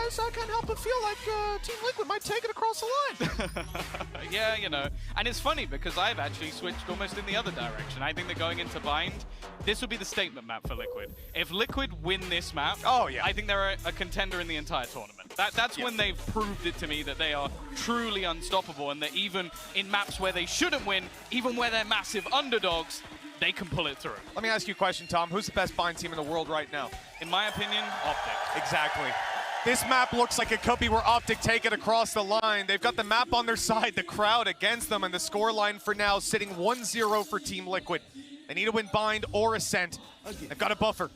guys, I can't help but feel like Team Liquid might take it across the line. Yeah, you know. And it's funny because I've actually switched almost in the other direction. I think that going into Bind, this would be the statement map for Liquid. If Liquid win this map, I think they're a contender in the entire tournament. That's when they've proved it to me that they are truly unstoppable, and that even in maps where they shouldn't win, even where they're massive underdogs, they can pull it through. Let me ask you a question, Tom. Who's the best Bind team in the world right now? In my opinion, OpTic. Exactly. This map looks like it could be where OpTic take it across the line. They've got the map on their side, the crowd against them, and the scoreline for now sitting 1-0 for Team Liquid. They need to win Bind or Ascent. They've got a buffer.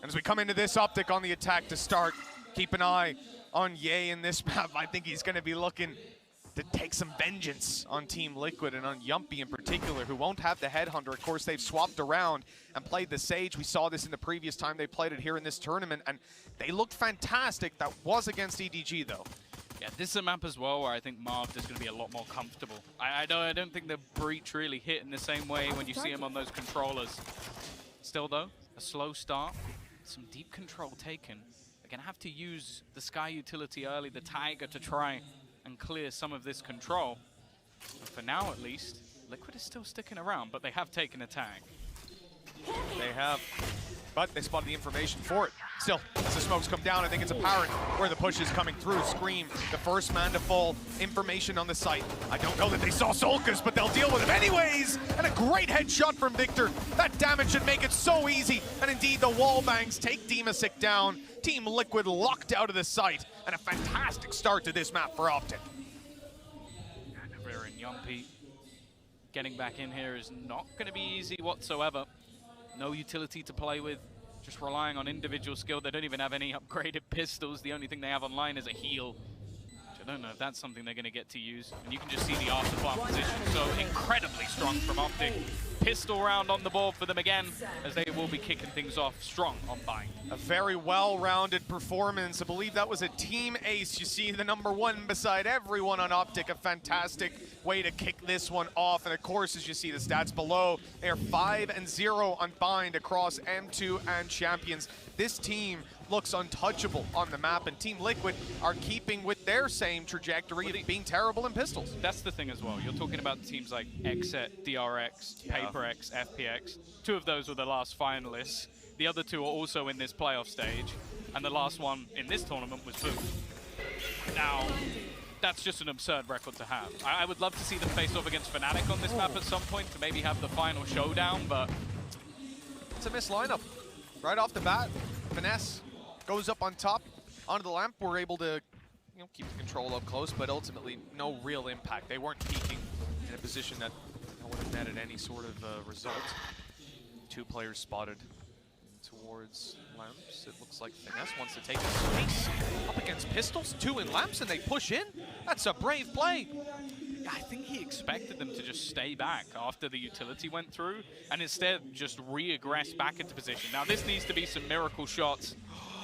And as we come into this, OpTic on the attack to start. Keep an eye on Ye in this map. I think he's going to be looking to take some vengeance on Team Liquid and on Yumpy in particular, who won't have the Headhunter. Of course, they've swapped around and played the Sage. We saw this in the previous time they played it here in this tournament, and they looked fantastic. That was against EDG, though. Yeah, this is a map as well where I think Marv is going to be a lot more comfortable. I don't think the Breach really hit in the same way when you see him on those controllers. Still, though, a slow start, some deep control taken. They're going to have to use the Sky utility early, the Tiger, to try and clear some of this control. And for now, at least, Liquid is still sticking around, but they have taken a tag. They have, but they spotted the information for it. Still, as the smokes come down, I think it's apparent where the push is coming through. Scream, the first man to fall, information on the site. I don't know that they saw Solkas, but they'll deal with him anyways! And a great headshot from Victor. That damage should make it so easy. And indeed, the wall bangs take Demasik down. Team Liquid locked out of the site. And a fantastic start to this map for OpTic. Navarre and Yumpy getting back in here is not going to be easy whatsoever. No utility to play with, just relying on individual skill. They don't even have any upgraded pistols. The only thing they have online is a heal, which I don't know if that's something they're going to get to use. And you can just see the afterplant position so incredibly strong from OpTic. Pistol round on the board for them again, as they will be kicking things off strong on Bind. A very well-rounded performance. I believe that was a team ace. You see the #1 beside everyone on OpTic. A fantastic way to kick this one off. And of course, as you see the stats below, they are 5-0 on Bind across M2 and Champions. This team looks untouchable on the map, and Team Liquid are keeping with their same trajectory of being terrible in pistols. That's the thing as well. You're talking about teams like Xset, DRX, PaperX, FPX. 2 of those were the last finalists. The other 2 are also in this playoff stage, and the last one in this tournament was Boom. Now, that's just an absurd record to have. I would love to see them face off against Fnatic on this map at some point to maybe have the final showdown, but it's a missed lineup. Right off the bat, Finesse goes up on top, onto the lamp. We're able to keep the control up close, but ultimately no real impact. They weren't peaking in a position that would have netted any sort of result. 2 players spotted towards lamps. It looks like Finesse wants to take a space up against pistols. 2 in lamps, and they push in. That's a brave play. I think he expected them to just stay back after the utility went through, and instead just re-aggress back into position. Now this needs to be some miracle shots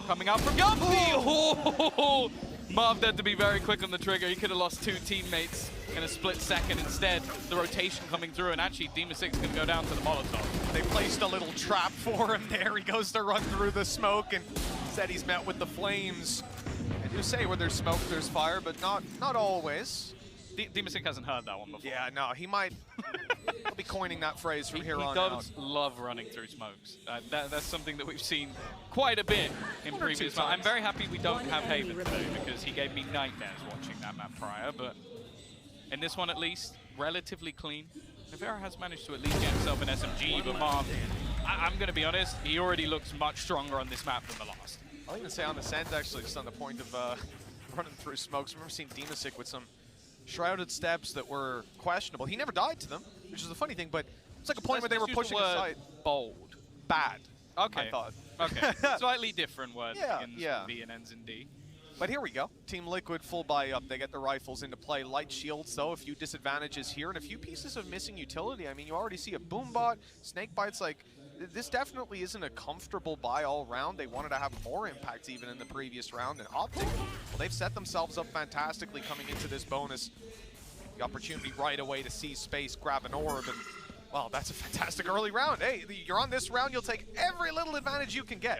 coming out from Yumpy. Oh! Marv had to be very quick on the trigger. He could have lost 2 teammates in a split second. Instead, the rotation coming through, and actually Demasik can go down to the Molotov. They placed a little trap for him there. He goes to run through the smoke, and instead he's met with the flames. I do say where there's smoke, there's fire, but not always. Demasik hasn't heard that one before. Yeah, no, he might. He'll be coining that phrase from here on out. He does love running through smokes. That's something that we've seen quite a bit in previous maps. I'm very happy we don't have Haven today, because he gave me nightmares watching that map prior, but in this one at least, relatively clean. Navarre has managed to at least get himself an SMG, but Marv, I'm going to be honest, he already looks much stronger on this map than the last. I'll even say on the Ascent, actually, just on the point of running through smokes. I remember seeing Demasik with some shrouded steps that were questionable. He never died to them, which is the funny thing, but it's like a point where they were pushing aside. Bold. Bad. Okay. I thought. Okay. Slightly different word. Yeah. V and ends in D. But here we go. Team Liquid full buy up. They get the rifles into play. Light shields, though, a few disadvantages here, and a few pieces of missing utility. I mean, you already see a boom bot, snake bites. Like, this definitely isn't a comfortable buy all round. They wanted to have more impact even in the previous round. And OpTic, well, they've set themselves up fantastically coming into this bonus. The opportunity right away to see space, grab an orb, and, well, that's a fantastic early round. Hey, you're on this round, you'll take every little advantage you can get.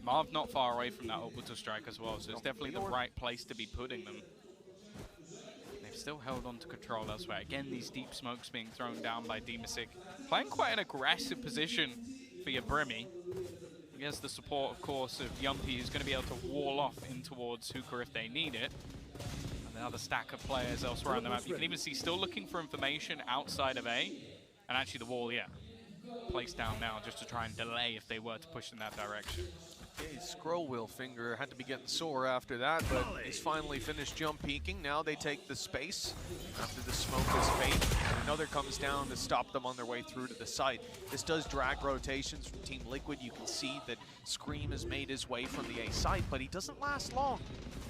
Marv not far away from that orbital strike as well, so it's definitely the right place to be putting them. They've still held on to control elsewhere. Again, these deep smokes being thrown down by Dimasic. Playing quite an aggressive position for your Brimmy. He has the support, of course, of Yumpy, who's going to be able to wall off in towards Hookah if they need it. And the other stack of players elsewhere on the map. You can even see still looking for information outside of A. And actually the wall, yeah, placed down now just to try and delay if they were to push in that direction. His scroll wheel finger had to be getting sore after that, but he's finally finished jump peeking. Now they take the space after the smoke is faded. Another comes down to stop them on their way through to the site. This does drag rotations from Team Liquid. You can see that Scream has made his way from the A site, but he doesn't last long.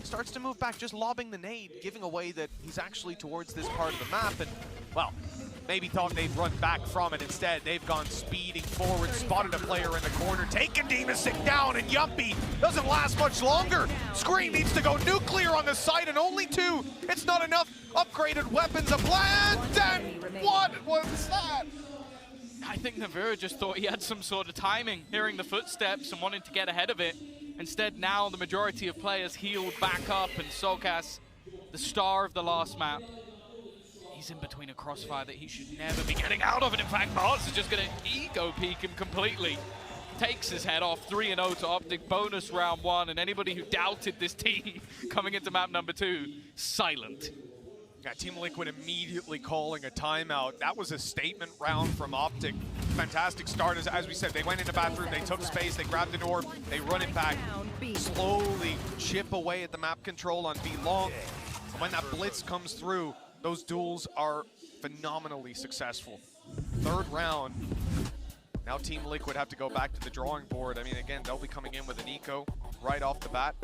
He starts to move back, just lobbing the nade, giving away that he's actually towards this part of the map. And, well, maybe thought they'd run back from it. Instead, they've gone speeding forward, spotted a player in the corner, taken Dimasic down, and Yumpy doesn't last much longer. Scream needs to go nuclear on the site, and only 2. It's not enough. Upgraded weapons a plant, and what was that? I think Navira just thought he had some sort of timing, hearing the footsteps and wanting to get ahead of it. Instead, now the majority of players healed back up, and Solkas, the star of the last map, he's in between a crossfire that he should never be getting out of. And in fact, Mars is just going to ego peek him completely. Takes his head off, 3-0 to OpTic, bonus round 1, and anybody who doubted this team coming into map number 2, silent. Yeah, Team Liquid immediately calling a timeout. That was a statement round from OpTic. Fantastic start. As we said, they went in the bathroom, they took space, they grabbed an orb, they run it back, slowly chip away at the map control on B long. And when that blitz comes through, those duels are phenomenally successful. Third round, now Team Liquid have to go back to the drawing board. I mean, again, they'll be coming in with an eco right off the bat.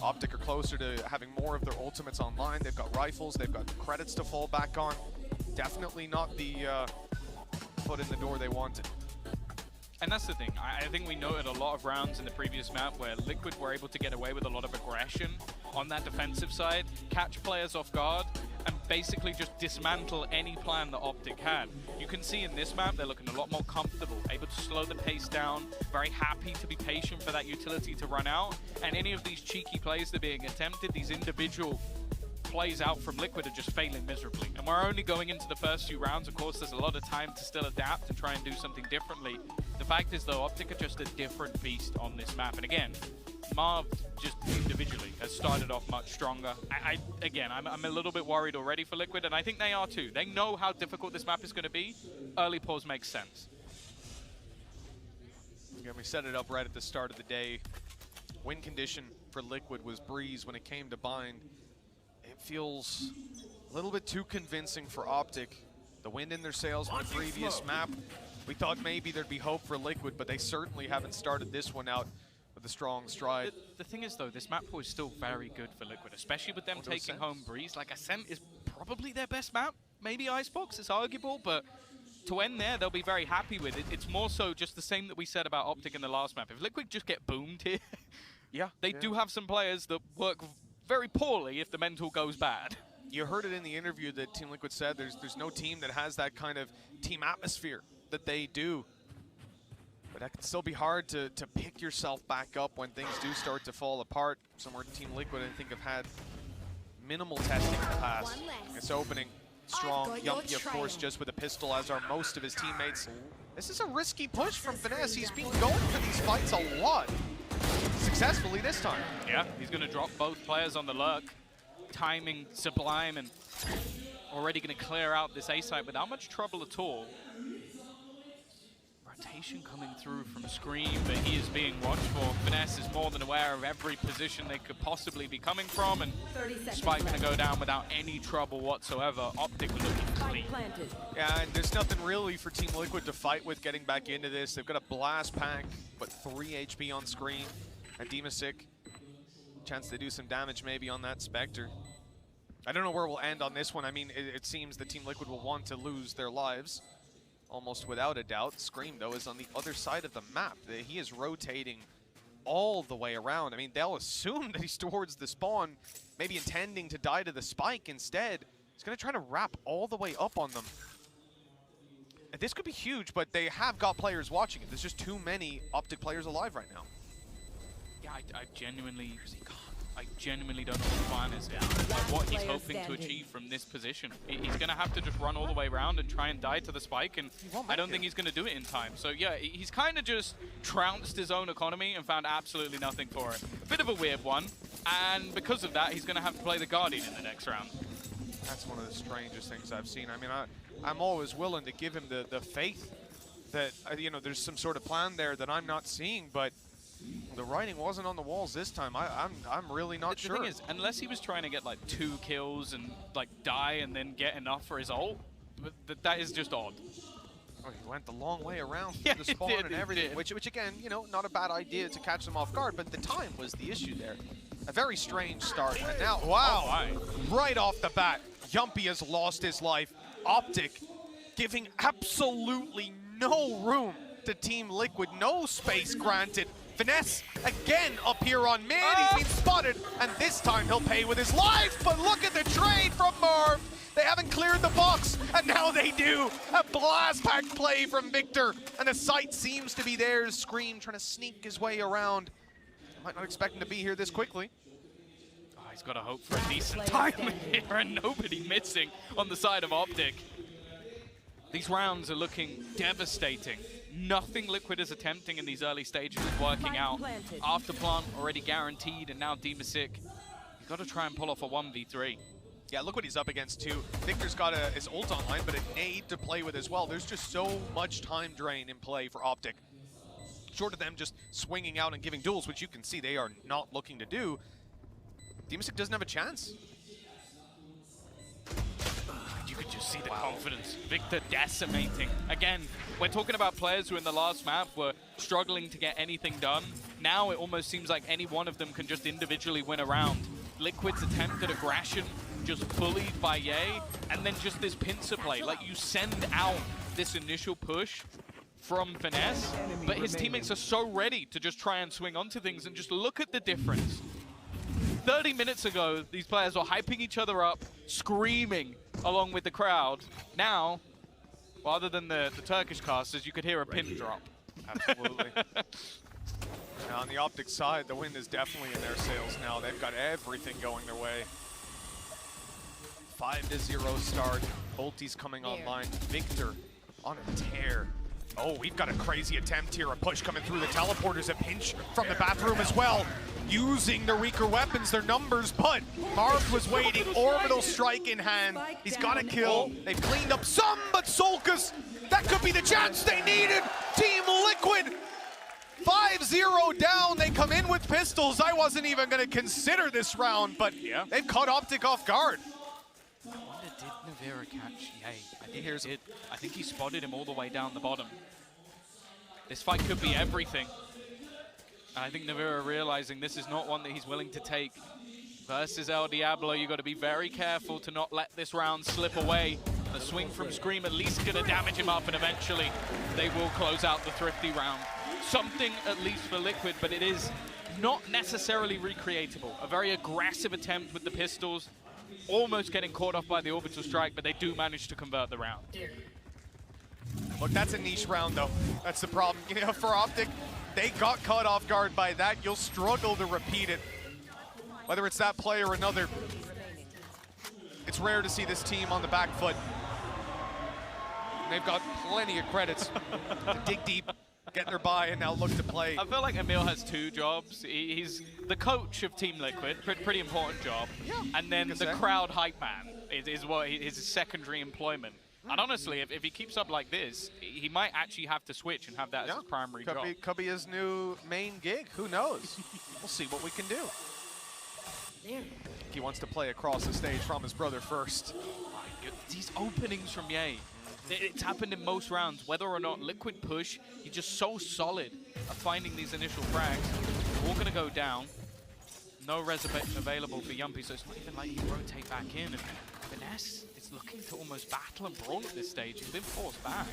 OpTic are closer to having more of their ultimates online. They've got rifles, they've got credits to fall back on. Definitely not the foot in the door they wanted. And that's the thing, I think we noted a lot of rounds in the previous map where Liquid were able to get away with a lot of aggression on that defensive side, catch players off guard, and basically just dismantle any plan that OpTic had. You can see in this map, they're looking a lot more comfortable, able to slow the pace down, very happy to be patient for that utility to run out, and any of these cheeky plays that are being attempted, these individual plays out from Liquid are just failing miserably. And we're only going into the first few rounds. Of course, there's a lot of time to still adapt and try and do something differently. The fact is, though, OpTic are just a different beast on this map. And again, Marv just individually has started off much stronger. I'm a little bit worried already for Liquid, and I think they are too. They know how difficult this map is going to be. Early pause makes sense. Yeah, we set it up right at the start of the day. Win condition for Liquid was breeze. When it came to bind, it feels a little bit too convincing for OpTic. The wind in their sails from the previous map. We thought maybe there'd be hope for Liquid, but they certainly haven't started this one out with a strong stride. The thing is, though, this map pool is still very good for Liquid, especially with them taking home Breeze. Like, Ascent is probably their best map. Maybe Icebox, it's arguable, but to end there, they'll be very happy with it. It's more so just the same that we said about OpTic in the last map. If Liquid just get boomed here, they do have some players that work very poorly if the mental goes bad. You heard it in the interview that Team Liquid said there's no team that has that kind of team atmosphere that they do. But that can still be hard to pick yourself back up when things do start to fall apart. Somewhere Team Liquid, I think, have had minimal testing in the past. It's opening strong. Yumpy, of course, just with a pistol, as are most of his teammates. This is a risky push from Finesse. He's been going for these fights a lot. Successfully this time. Yeah, he's going to drop both players on the lurk. Timing sublime, and already going to clear out this A site without much trouble at all. Rotation coming through from Scream, but he is being watched for. Finesse is more than aware of every position they could possibly be coming from, and Spike going to go down without any trouble whatsoever. OpTic looking clean. Yeah, and there's nothing really for Team Liquid to fight with getting back into this. They've got a blast pack, but 3 HP on Scream. And Dimasic, chance to do some damage maybe on that Spectre. I don't know where we'll end on this one. I mean, it seems that Team Liquid will want to lose their lives, almost without a doubt. Scream, though, is on the other side of the map. He is rotating all the way around. I mean, they'll assume that he's towards the spawn, maybe intending to die to the spike. Instead, he's going to try to wrap all the way up on them. This could be huge, but they have got players watching it. There's just too many OpTic players alive right now. I genuinely don't know what the plan is here. Like what he's hoping to achieve from this position. He's going to have to just run all the way around and try and die to the spike, and I don't think he's going to do it in time. So yeah, he's kind of just trounced his own economy and found absolutely nothing for it. A bit of a weird one, and because of that, he's going to have to play the Guardian in the next round. That's one of the strangest things I've seen. I mean, I'm always willing to give him the faith that, you know, there's some sort of plan there that I'm not seeing, but the writing wasn't on the walls this time. I'm really not sure. The thing is, unless he was trying to get like 2 kills and like die and then get enough for his ult, but that is just odd. Oh, he went the long way around through the spawn and everything, which again, you know, not a bad idea to catch them off guard, but the time was the issue there. A very strange start, and now, wow, right off the bat, Yumpy has lost his life. OpTic giving absolutely no room to Team Liquid, no space granted. Finesse again up here on mid, he's been spotted, and this time he'll pay with his life, but look at the trade from Marv. They haven't cleared the box, and now they do. A blast pack play from Victor, and the sight seems to be theirs. Scream trying to sneak his way around. Might not expect him to be here this quickly. Oh, he's got to hope for a decent time here, and nobody missing on the side of OpTic. These rounds are looking devastating. Nothing Liquid is attempting in these early stages is working out. Afterplant already guaranteed, and now Demasic. You've got to try and pull off a 1v3. Yeah, look what he's up against too. Victor's got his ult online, but a nade to play with as well. There's just so much time drain in play for OpTic. Short of them just swinging out and giving duels, which you can see they are not looking to do, Demasic doesn't have a chance. You could just see the confidence. Victor decimating. Again, we're talking about players who in the last map were struggling to get anything done. Now it almost seems like any one of them can just individually win a round. Liquid's attempt at aggression just bullied by Ye, and then just this pincer play. Like, you send out this initial push from Finesse, but his teammates are so ready to just try and swing onto things, and just look at the difference. 30 minutes ago, these players were hyping each other up, screaming along with the crowd. Now, rather than the Turkish casters, you could hear a pin drop. Absolutely. Now on the OpTic side, the wind is definitely in their sails now. They've got everything going their way. 5-0 start. Ulti's coming online. Victor on a tear. Oh, we've got a crazy attempt here. A push coming through the teleporters. A pinch from the bathroom as well. Using the weaker weapons, their numbers, but Marv was waiting. Orbital strike in hand. He's got a kill. They've cleaned up some, but Solkas, that could be the chance they needed. Team Liquid, 5-0 down. They come in with pistols. I wasn't even going to consider this round, but they've caught OpTic off guard. I wonder, did Navira catch Ye? I think he spotted him all the way down the bottom. This fight could be everything. And I think Navira realizing this is not one that he's willing to take. Versus El Diablo, you got to be very careful to not let this round slip away. The swing from Scream at least going to damage him up, and eventually they will close out the Thrifty round. Something at least for Liquid, but it is not necessarily recreatable. A very aggressive attempt with the pistols, almost getting caught off by the orbital strike, but they do manage to convert the round. Look, that's a niche round though. That's the problem. You know, for OpTic, they got caught off guard by that. You'll struggle to repeat it. Whether it's that play or another, it's rare to see this team on the back foot. They've got plenty of credits to dig deep, get their buy, and now look to play. I feel like Emil has 2 jobs. He's the coach of Team Liquid, pretty important job. Yeah, and then the crowd hype man is what his secondary employment. And honestly, if he keeps up like this, he might actually have to switch and have that as his primary job. Could be his new main gig. Who knows? We'll see what we can do. He wants to play across the stage from his brother first. My God, these openings from Ye. It's happened in most rounds. Whether or not Liquid push, you're just so solid at finding these initial frags. All going to go down. No reservation available for Yumpy, so it's not even like he rotate back in. And Finesse is looking to almost battle and brawl at this stage. He's been forced back.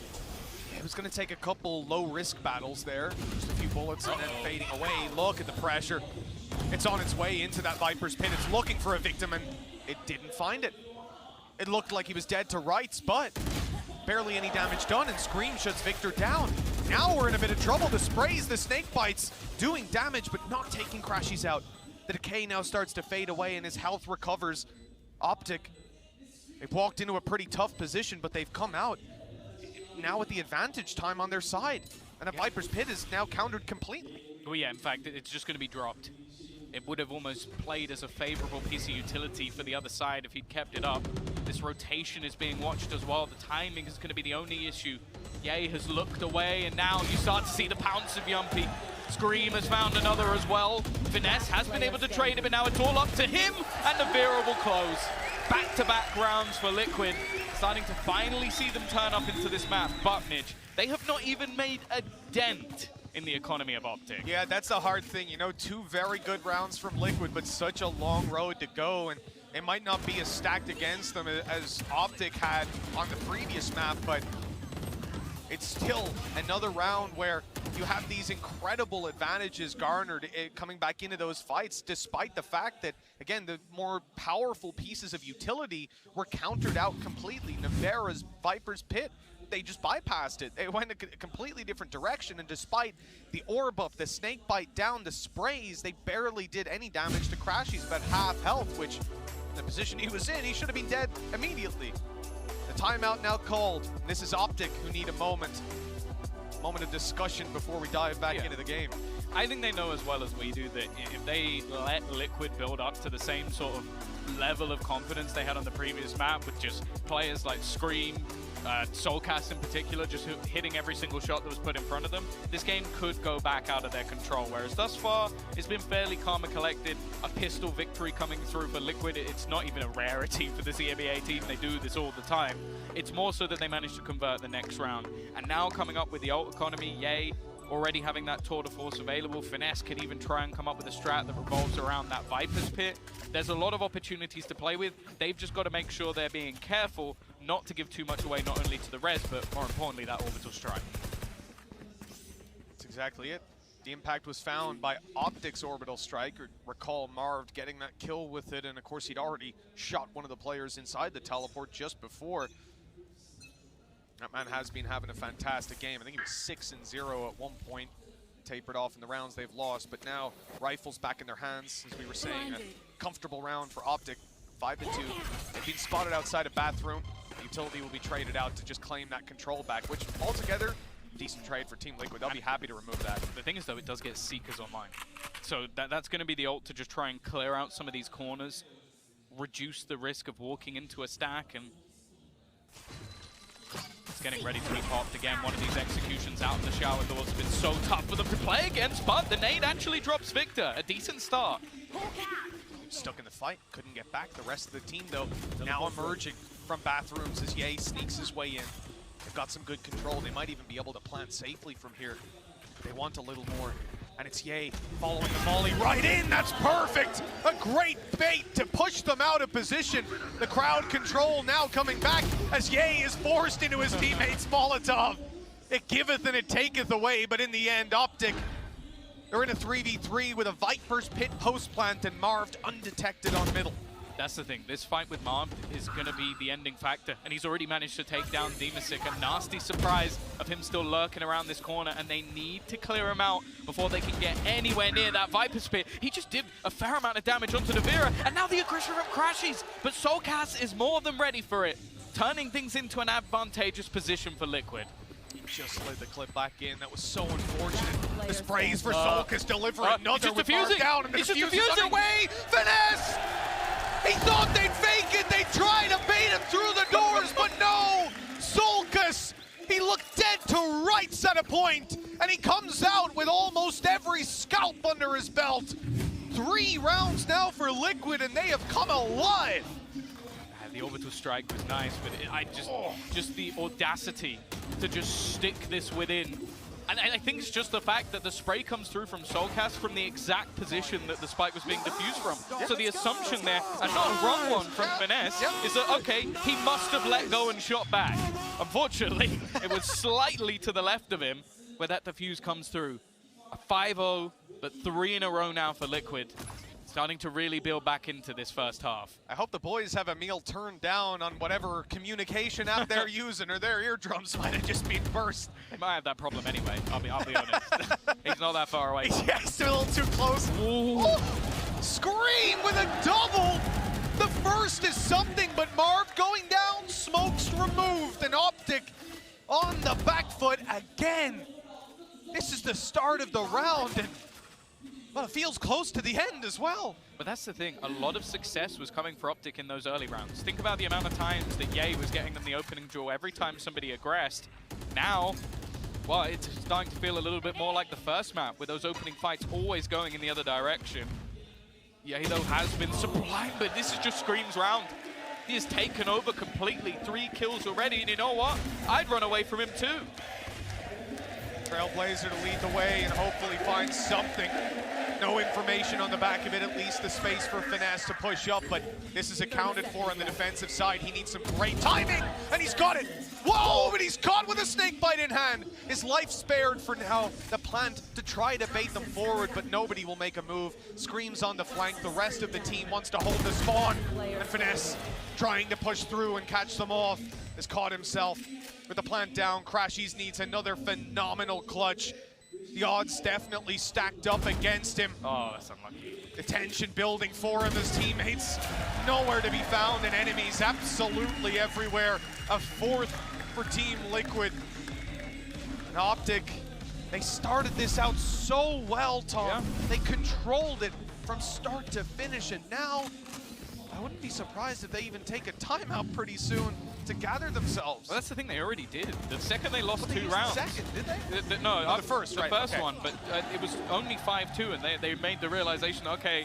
Yeah, it was going to take a couple low-risk battles there. Just a few bullets and then fading away. Look at the pressure. It's on its way into that Viper's pit. It's looking for a victim, and it didn't find it. It looked like he was dead to rights, but barely any damage done, and Scream shuts Victor down. Now we're in a bit of trouble. The sprays, the snake bites, doing damage, but not taking Crashies out. The decay now starts to fade away and his health recovers. OpTic, they've walked into a pretty tough position, but they've come out now with the advantage time on their side. And a Viper's Pit is now countered completely. Oh yeah, in fact, it's just going to be dropped. It would have almost played as a favorable piece of utility for the other side if he'd kept it up. This rotation is being watched as well. The timing is going to be the only issue. Ye has looked away, and now you start to see the pounce of Yumpy. Scream has found another as well. Finesse has been able to trade it, but now it's all up to him, and the Vera will close. Back-to-back rounds for Liquid, starting to finally see them turn up into this map. But Mitch, they have not even made a dent in the economy of OpTic. Yeah, that's the hard thing. You know, 2 very good rounds from Liquid, but such a long road to go, and it might not be as stacked against them as OpTic had on the previous map, but it's still another round where you have these incredible advantages garnered coming back into those fights, despite the fact that, again, the more powerful pieces of utility were countered out completely. Nevera's Viper's Pit, they just bypassed it. They went a completely different direction, and despite the orb up, the snake bite down, the sprays, they barely did any damage to Crashies, about half health, which, in the position he was in, he should have been dead immediately. The timeout now called. This is OpTic who need a moment of discussion before we dive back into the game. I think they know as well as we do that if they let Liquid build up to the same sort of level of confidence they had on the previous map with just players like Scream, Soulcast in particular, just hitting every single shot that was put in front of them, this game could go back out of their control. Whereas thus far, it's been fairly calm and collected. A pistol victory coming through for Liquid, it's not even a rarity for this EMEA team. They do this all the time. It's more so that they managed to convert the next round. And now coming up with the ult economy, Ye already having that tour de force available. Finesse can even try and come up with a strat that revolves around that Viper's Pit. There's a lot of opportunities to play with. They've just got to make sure they're being careful not to give too much away, not only to the res, but more importantly, that orbital strike. That's exactly it. The impact was found by OpTic's orbital strike. Recall Marv getting that kill with it, and of course he'd already shot one of the players inside the teleport just before. That man has been having a fantastic game. I think he was 6-0 at one point. Tapered off in the rounds they've lost, but now rifles back in their hands, as we were saying. A comfortable round for OpTic, 5-2. They've been spotted outside a bathroom. The utility will be traded out to just claim that control back, which altogether, decent trade for Team Liquid. They'll be happy to remove that. The thing is, though, it does get Seekers online. So that's going to be the ult to just try and clear out some of these corners, reduce the risk of walking into a stack, and it's getting ready to be popped again. One of these executions out in the shower doors has been so tough for them to play against, but the nade actually drops Victor. A decent start. Stuck in the fight, couldn't get back. The rest of the team, though, now emerging from bathrooms as Ye sneaks his way in. They've got some good control. They might even be able to plant safely from here. They want a little more. And it's Ye following the volley right in. That's perfect. A great bait to push them out of position. The crowd control now coming back as Ye is forced into his teammate's Molotov. It giveth and it taketh away, but in the end, OpTic, they're in a 3v3 with a Viper's Pit post plant and Marv undetected on middle. That's the thing. This fight with Marv is going to be the ending factor, and he's already managed to take down Demasic. A nasty surprise of him still lurking around this corner, and they need to clear him out before they can get anywhere near that Viper's Pit. He just did a fair amount of damage onto the Vera, and now the aggression from Crashies, but Soulcast is more than ready for it, turning things into an advantageous position for Liquid. He just slid the clip back in. That was so unfortunate. The sprays for Soulcast deliver another with Marv down, and the diffuse is underway. Finesse! He thought they'd fake it. They tried to bait him through the doors, but no! Soulcast, he looked dead to rights at a point, and he comes out with almost every scalp under his belt. 3 rounds now for Liquid, and they have come alive. The orbital strike was nice, but just the audacity to just stick this within. And I think it's just the fact that the spray comes through from Soulcast from the exact position that the spike was being diffused from. So the assumption there, and not a wrong one from Finesse, is that, okay, he must have let go and shot back. Unfortunately, it was slightly to the left of him where that diffuse comes through. A 5-0, but 3 in a row now for Liquid. starting to really build back into this first half. I hope the boys have a meal turned down on whatever communication app they're using, or their eardrums might have just been burst. They might have that problem anyway, I'll be honest. He's not that far away. Yeah, he's still a little too close. Oh, Scream with a double! The first is something, but Marv going down, smokes removed, and OpTic on the back foot again. This is the start of the round, and well, it feels close to the end as well. But that's the thing, a lot of success was coming for OpTic in those early rounds. Think about the amount of times that Ye was getting them the opening draw every time somebody aggressed. Now, well, it's starting to feel a little bit more like the first map, with those opening fights always going in the other direction. Ye, though, has been sublime, but this is just Scream's round. He has taken over completely, 3 kills already, and you know what? I'd run away from him too. Trailblazer to lead the way and hopefully find something. No information on the back of it, at least the space for Finesse to push up, but this is accounted for on the defensive side. He needs some great timing, and he's got it. Whoa, but he's caught with a snake bite in hand. His life spared for now. The plant to try to bait them forward, but nobody will make a move. Screams on the flank. The rest of the team wants to hold the spawn, and Finesse trying to push through and catch them off. Has caught himself with the plant down. Crashies needs another phenomenal clutch. The odds definitely stacked up against him. Oh, that's unlucky. The tension building for him. His teammates nowhere to be found, and enemies absolutely everywhere. A 4th for Team Liquid. And OpTic, they started this out so well, Tom. Yeah. They controlled it from start to finish, and now I wouldn't be surprised if they even take a timeout pretty soon to gather themselves. Well, that's the thing, they already did. The second they lost Well, they 2 used rounds. the second, did they? No, the first, the right, first okay. one, but it was only 5-2, and they made the realization, okay,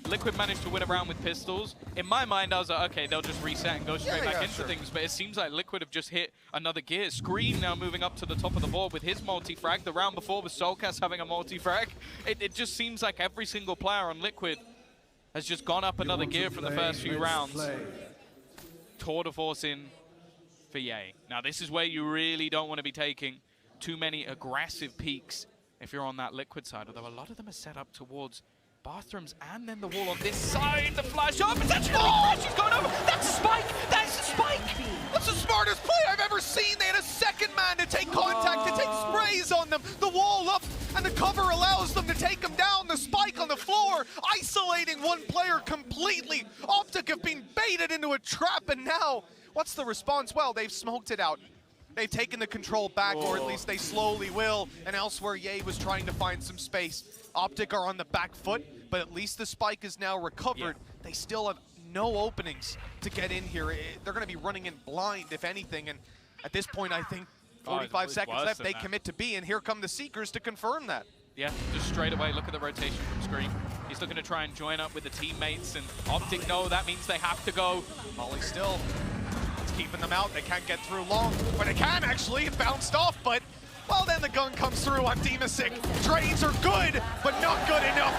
Liquid managed to win a round with pistols. In my mind, I was like, okay, they'll just reset and go straight back into things, but it seems like Liquid have just hit another gear. Scream now moving up to the top of the board with his multi-frag. The round before was Soulcast having a multi-frag. It just seems like every single player on Liquid has just gone up another gear from the first few rounds. Tour de force in for Ye. Now this is where you really don't want to be taking too many aggressive peaks if you're on that Liquid side, although a lot of them are set up towards bathrooms and then the wall on this side. The flash up, it's actually She's going over. That's a spike! That's a spike! That's the smartest play I've ever seen. They had a second man to take contact, to take sprays on them. The wall up, and the cover allows them to take them down. The spike on the floor, isolating one player completely. OpTic have been baited into a trap, and now, what's the response? Well, they've smoked it out. They've taken the control back, or at least they slowly will, and elsewhere Ye was trying to find some space. OpTic are on the back foot, but at least the spike is now recovered. Yeah. They still have no openings to get in here. They're going to be running in blind, if anything, and at this point, I think 45 seconds left, they commit to B, and here come the Seekers to confirm that. Yeah, just straight away, look at the rotation from Scream. He's looking to try and join up with the teammates, and OpTic know that means they have to go. Molly still keeping them out. They can't get through long, but they can actually. It bounced off, but well, then the gun comes through on Demasic. Trades are good, but not good enough.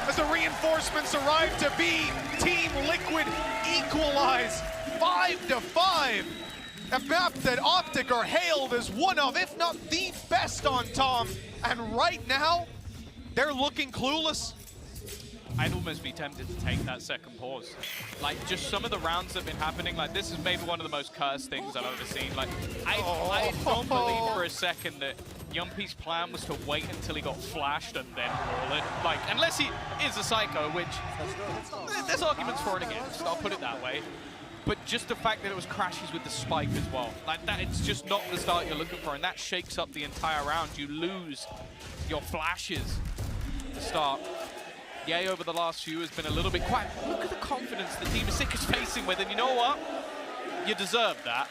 As the reinforcements arrive to B, Team Liquid equalize 5-5. A map that OpTic are hailed as one of, if not the best on Tom. And right now, they're looking clueless. I'd almost be tempted to take that second pause. Like, just some of the rounds that have been happening, like, this is maybe one of the most cursed things I've ever seen. Like, I don't believe for a second that Yumpy's plan was to wait until he got flashed and then roll it. Like, unless he is a psycho, which there's arguments for and against, I'll put it that way. But just the fact that it was Crashies with the spike as well. Like, that, it's just not the start you're looking for, and that shakes up the entire round. You lose your flashes to start. Ye over the last few has been a little bit quiet. Look at the confidence that Demasic is facing with, and you know what? You deserve that.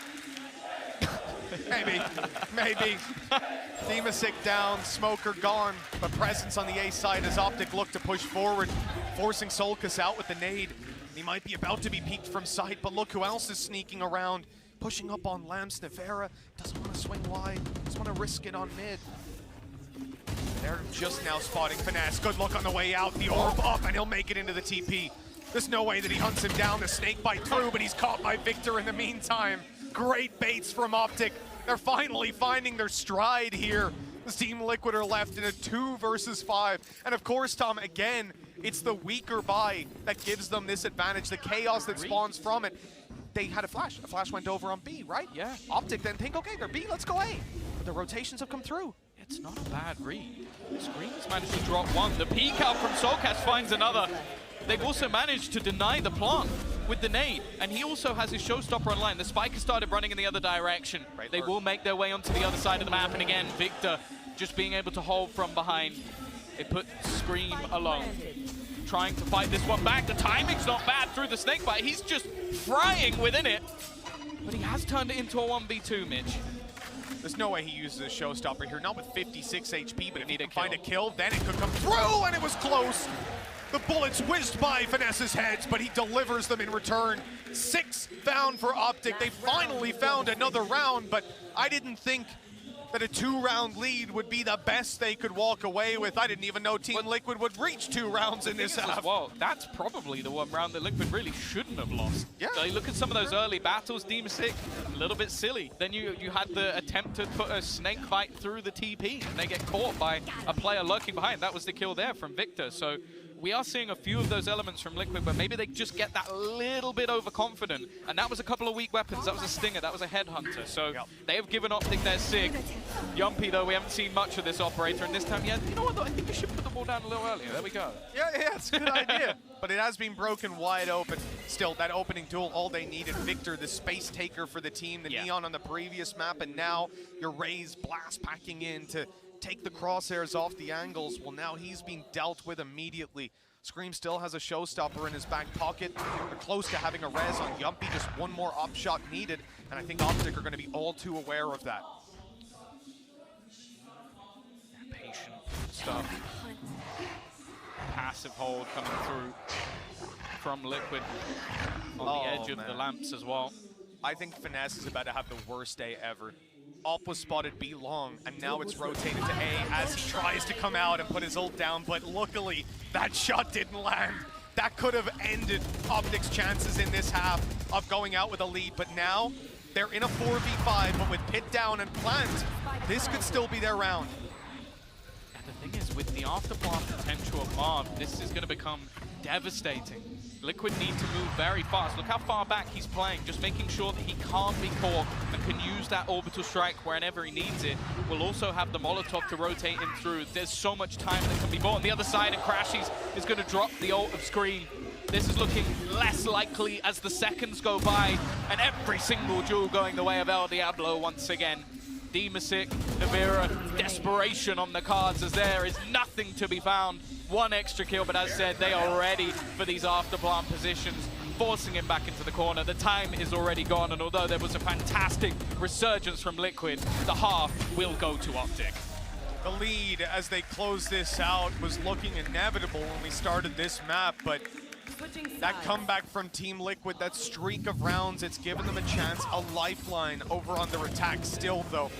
Maybe. Demasic down, Smoker gone, but presence on the A side as OpTic look to push forward, forcing Solkas out with the nade. He might be about to be peeked from sight, but look who else is sneaking around, pushing up on Lamps. Nevera doesn't want to swing wide, doesn't want to risk it on mid. They're just now spotting Finesse. Good look on the way out. The orb up, and he'll make it into the TP. There's no way that he hunts him down. The snake bite through, but he's caught by Victor in the meantime. Great baits from OpTic. They're finally finding their stride here. This Team Liquid are left in a 2 versus 5. And of course, Tom, again, It's the weaker buy that gives them this advantage, the chaos that spawns from it. They had a flash. A flash went over on B, right? Yeah. OpTic then think, okay, they're B, let's go A. But the rotations have come through. It's not a bad read. Scream's managed to drop one. The peek out from Solcast finds another. They've also managed to deny the plant with the nade, and he also has his showstopper online. The spike has started running in the other direction. Right, they will make their way onto the other side of the map, and again, Victor just being able to hold from behind. It put Scream alone. Trying to fight this one back. The timing's not bad through the snake bite. He's just frying within it, but he has turned it into a 1v2, Mitch. There's no way he uses a showstopper here, not with 56 HP, but if he can find a kill, then it could come through, and it was close. The bullets whizzed by Finesse's heads, but he delivers them in return. 6 down for OpTic. They finally found another round, but I didn't think that a 2-round lead would be the best they could walk away with. I didn't even know Team Liquid would reach 2 rounds in this half. Well, that's probably the one round that Liquid really shouldn't have lost. Yeah. So you look at some of those early battles, Demasic, a little bit silly. Then you had the attempt to put a snake bite through the TP, and they get caught by a player lurking behind. That was the kill there from Victor. So we are seeing a few of those elements from Liquid, but maybe they just get that little bit overconfident. And that was a couple of weak weapons. That was a Stinger, that was a Headhunter. So they have given OpTic their sig. Yumpy, though, we haven't seen much of this operator, and this time, yeah, you know what, though? I think we should put the ball down a little earlier. There we go. Yeah, it's a good idea. But it has been broken wide open. Still, that opening duel, all they needed. Victor, the space taker for the team, the Neon on the previous map, and now your Raze blast packing in to take the crosshairs off the angles. Well, now he's being dealt with immediately. Scream still has a showstopper in his back pocket. They're close to having a res on Yumpy, just one more op shot needed, and I think OpTic are going to be all too aware of that. Patient stuff. Passive hold coming through from Liquid on the edge of the lamps as well. I think Finesse is about to have the worst day ever. Op was spotted B long, and now it's rotated to A as he tries to come out and put his ult down, but luckily that shot didn't land. That could have ended OpTic's chances in this half of going out with a lead, but now they're in a 4v5, but with Pit down and Plant, this could still be their round. And the thing is, with the afterplant potential of Marv, this is going to become devastating. Liquid need to move very fast. Look how far back he's playing, just making sure that he can't be caught and can use that orbital strike whenever he needs it. We'll also have the Molotov to rotate him through. There's so much time that can be bought on the other side, and Crashies is going to drop the ult of Scream. This is looking less likely as the seconds go by, and every single duel going the way of El Diablo once again. Demasic, Navira, desperation on the cards as there is nothing to be found. One extra kill, but as said, they are ready for these afterplant positions, forcing him back into the corner. The time is already gone, and although there was a fantastic resurgence from Liquid, the half will go to OpTic. The lead as they close this out was looking inevitable when we started this map, but that comeback from Team Liquid, that streak of rounds, it's given them a chance, a lifeline over on their attack. Still, though,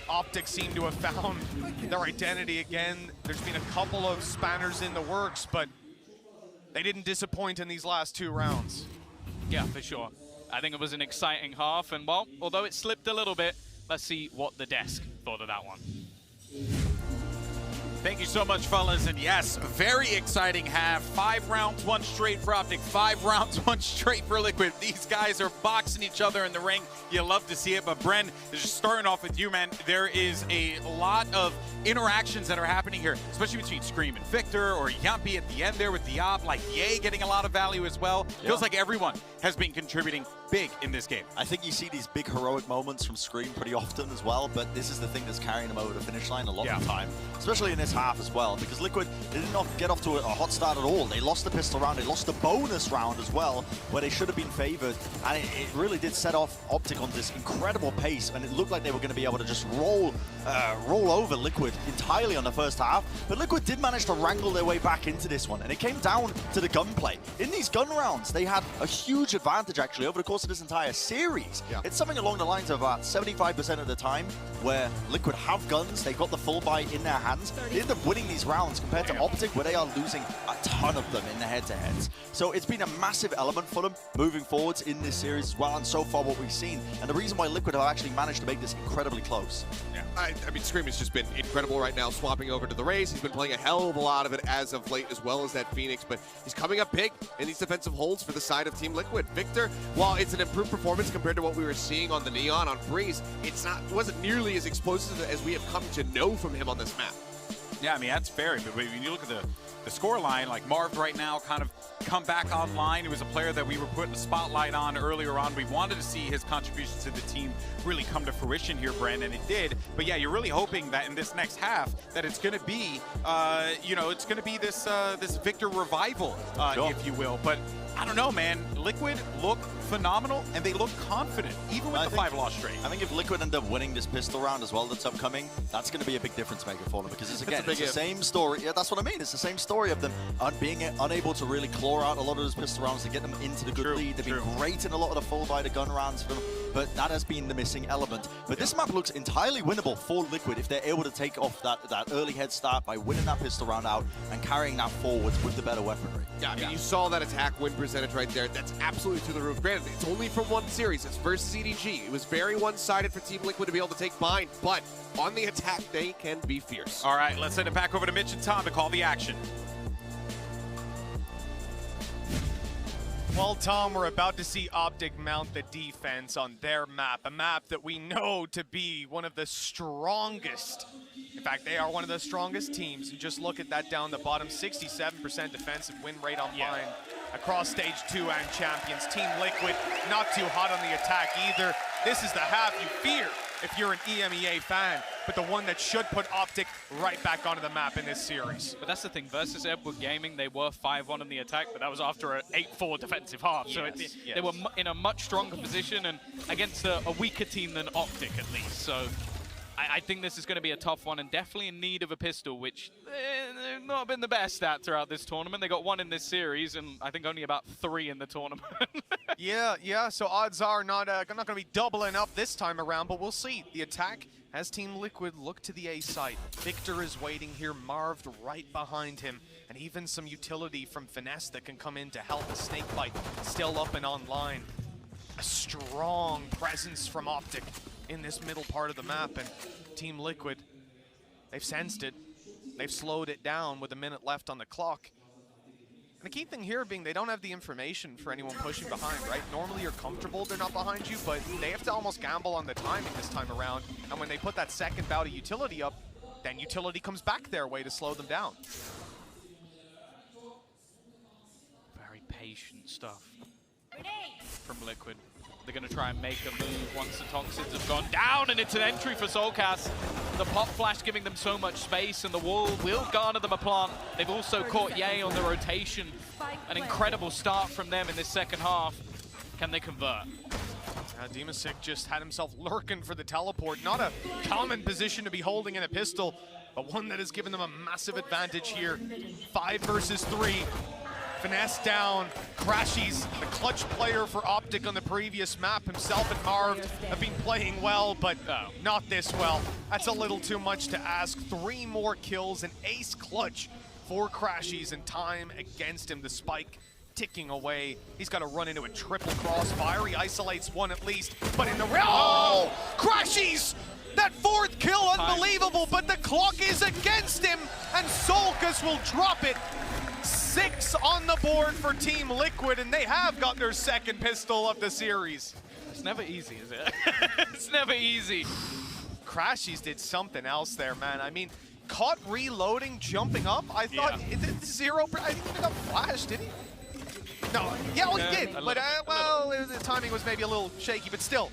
OpTic seem to have found their identity again. There's been a couple of spanners in the works, but they didn't disappoint in these last 2 rounds. Yeah, for sure. I think it was an exciting half, and well, although it slipped a little bit, let's see what the desk thought of that one. Thank you so much, fellas. And yes, very exciting half. 5 rounds, 1 straight for OpTic. 5 rounds, 1 straight for Liquid. These guys are boxing each other in the ring. You love to see it. But Bren, just starting off with you, man, there is a lot of interactions that are happening here, especially between Scream and Victor, or Yumpy at the end there with the op, like Ye getting a lot of value as well. Feels like everyone has been contributing big in this game. I think you see these big heroic moments from Scream pretty often as well, but this is the thing that's carrying them over the finish line a lot of the time, especially in this half as well, because Liquid, they did not get off to a hot start at all. They lost the pistol round, they lost the bonus round as well, where they should have been favored, and it really did set off OpTic on this incredible pace, and it looked like they were going to be able to just roll over Liquid entirely on the first half, but Liquid did manage to wrangle their way back into this one, and it came down to the gunplay. In these gun rounds, they had a huge advantage actually over the course of this entire series. It's something along the lines of about 75% of the time where Liquid have guns, they've got the full buy in their hands. In give them winning these rounds compared to OpTic, where they are losing a ton of them in the head-to-heads. So it's been a massive element for them moving forwards in this series as well, and so far what we've seen. And the reason why Liquid have actually managed to make this incredibly close. Yeah, I mean, Scream has just been incredible right now, swapping over to the Raze. He's been playing a hell of a lot of it as of late, as well as that Phoenix, but he's coming up big in these defensive holds for the side of Team Liquid. Victor, while it's an improved performance compared to what we were seeing on the Neon on Breeze, it wasn't nearly as explosive as we have come to know from him on this map. Yeah, I mean, that's fair. But when you look at the score line, like Marv right now kind of come back online. He was a player that we were putting the spotlight on earlier on. We wanted to see his contributions to the team really come to fruition here, Brandon, and it did. But yeah, you're really hoping that in this next half that it's going to be, it's going to be this this Victor revival, if you will. But I don't know, man. Liquid look phenomenal, and they look confident, even with the 5 loss straight. I think if Liquid end up winning this pistol round as well that's upcoming, that's going to be a big difference maker for them, because it's the same story. Yeah, that's what I mean. It's the same story of them being unable to really claw out a lot of those pistol rounds to get them into the good lead. They've been great in a lot of the full by the gun rounds for them, but that has been the missing element. But this map looks entirely winnable for Liquid if they're able to take off that early head start by winning that pistol round out and carrying that forwards with the better weaponry. Yeah, I mean, you saw that attack win percentage right there. That's absolutely through the roof. Granted, it's only from one series. It's versus EDG. It was very one-sided for Team Liquid to be able to take Bind, but on the attack, they can be fierce. All right, let's send it back over to Mitch and Tom to call the action. Well, Tom, we're about to see OpTic mount the defense on their map, a map that we know to be one of the strongest. In fact, they are one of the strongest teams. And just look at that down the bottom, 67% defensive win rate on Bind across stage 2 and Champions. Team Liquid, not too hot on the attack either. This is the half you fear if you're an EMEA fan, but the one that should put OpTic right back onto the map in this series. But that's the thing, versus Edward Gaming, they were 5-1 on the attack, but that was after an 8-4 defensive half. So they were in a much stronger position and against a weaker team than OpTic at least. So I think this is going to be a tough one and definitely in need of a pistol, which they've not been the best at throughout this tournament. They got 1 in this series and I think only about 3 in the tournament. Yeah, so odds are not going to be doubling up this time around, but we'll see. The attack has Team Liquid look to the A site. Victor is waiting here, Marved right behind him, and even some utility from Finesse that can come in to help the Snakebite still up and online. A strong presence from OpTic in this middle part of the map, and Team Liquid, they've sensed it. They've slowed it down with a minute left on the clock. And the key thing here being they don't have the information for anyone pushing behind, right? Normally you're comfortable they're not behind you, but they have to almost gamble on the timing this time around. And when they put that second bout of utility up, then utility comes back their way to slow them down. Very patient stuff from Liquid. They're going to try and make a move once the Toxids have gone down, and it's an entry for Soulcast. The pop flash giving them so much space, and the wall will garner them a plant. They've also caught Ye on the rotation. An incredible start from them in this second half. Can they convert? Demasik just had himself lurking for the teleport. Not a common position to be holding in a pistol, but one that has given them a massive advantage here. 5 versus 3. Finesse down, Crashies, the clutch player for OpTic on the previous map. Himself and Marv have been playing well, but not this well. That's a little too much to ask. 3 more kills, an ace clutch for Crashies, and time against him. The spike ticking away. He's got to run into a triple crossfire. He isolates one at least, but in the oh! Crashies! That 4th kill, unbelievable, but the clock is against him, and Soulcast will drop it. 6 on the board for Team Liquid, and they have got their 2nd pistol of the series. It's never easy, is it? It's never easy. Crashies did something else there, man. I mean, caught reloading, jumping up. I thought it did 0. I think he got flashed, did he? No, yeah, well, he did, but well, the timing was maybe a little shaky, but still.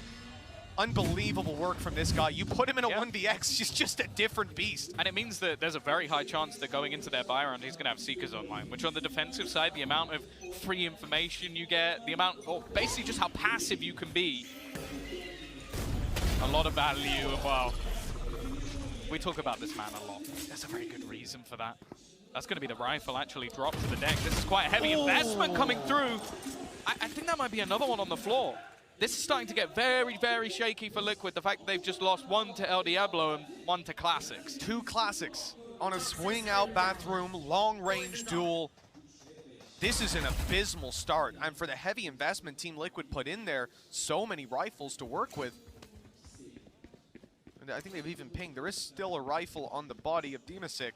Unbelievable work from this guy. You put him in a 1vx, he's just a different beast. And it means that there's a very high chance that going into their buy round, he's going to have Seekers online, which on the defensive side, the amount of free information you get, the amount, or basically just how passive you can be, a lot of value. Well, we talk about this man a lot. There's a very good reason for that. That's going to be the rifle actually dropped to the deck. This is quite a heavy investment coming through. I think that might be another one on the floor. This is starting to get very, very shaky for Liquid. The fact that they've just lost 1 to El Diablo and 1 to Classics. 2 Classics on a swing out bathroom, long range duel. This is an abysmal start. And for the heavy investment Team Liquid put in there, so many rifles to work with. And I think they've even pinged. There is still a rifle on the body of Dimasic.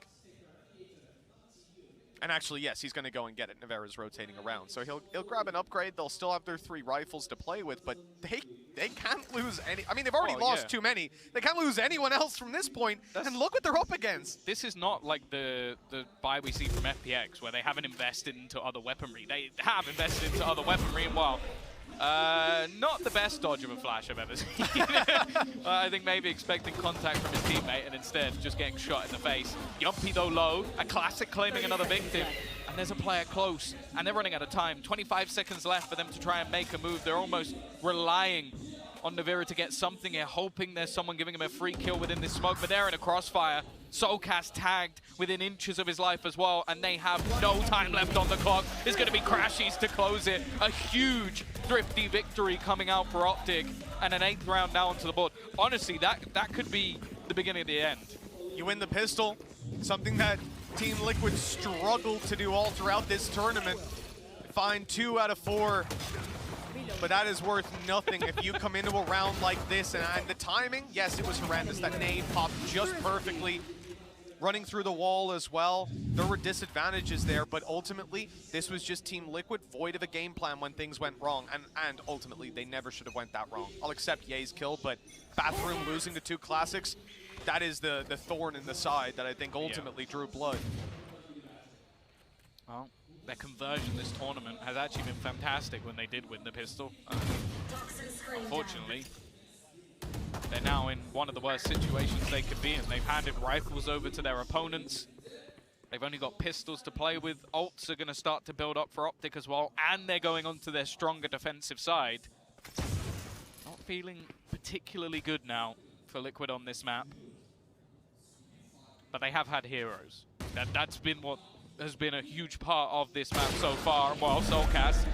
And actually, yes, he's going to go and get it. Nevera's rotating around. So he'll grab an upgrade. They'll still have their 3 rifles to play with, but they can't lose any. I mean, they've already lost too many. They can't lose anyone else from this point. And look what they're up against. This is not like the buy we see from FPX, where they haven't invested into other weaponry. They have invested into other weaponry, and while not the best dodge of a flash I've ever seen. I think maybe expecting contact from his teammate and instead just getting shot in the face. Yumpy though low, a classic claiming another victim. And there's a player close, and they're running out of time. 25 seconds left for them to try and make a move. They're almost relying on Nevera to get something here, hoping there's someone giving him a free kill within this smoke, but they're in a crossfire. Soulcast tagged within inches of his life as well, and they have no time left on the clock. It's going to be Crashies to close it. A huge thrifty victory coming out for OpTic, and an 8th round now onto the board. Honestly, that could be the beginning of the end. You win the pistol, something that Team Liquid struggled to do all throughout this tournament. Find 2 out of 4. But that is worth nothing if you come into a round like this. And the timing, yes, it was horrendous. That nade popped just perfectly, running through the wall as well. There were disadvantages there, but ultimately, this was just Team Liquid void of a game plan when things went wrong. And ultimately, they never should have went that wrong. I'll accept Ye's kill, but Bathroom losing to 2 classics, that is the thorn in the side that I think ultimately drew blood. Well, their conversion this tournament has actually been fantastic when they did win the pistol. Unfortunately, they're now in one of the worst situations they could be in. They've handed rifles over to their opponents. They've only got pistols to play with. Ults are going to start to build up for OpTic as well, and they're going onto their stronger defensive side. Not feeling particularly good now for Liquid on this map. But they have had heroes. That's been what has been a huge part of this map so far. Well, Soulcast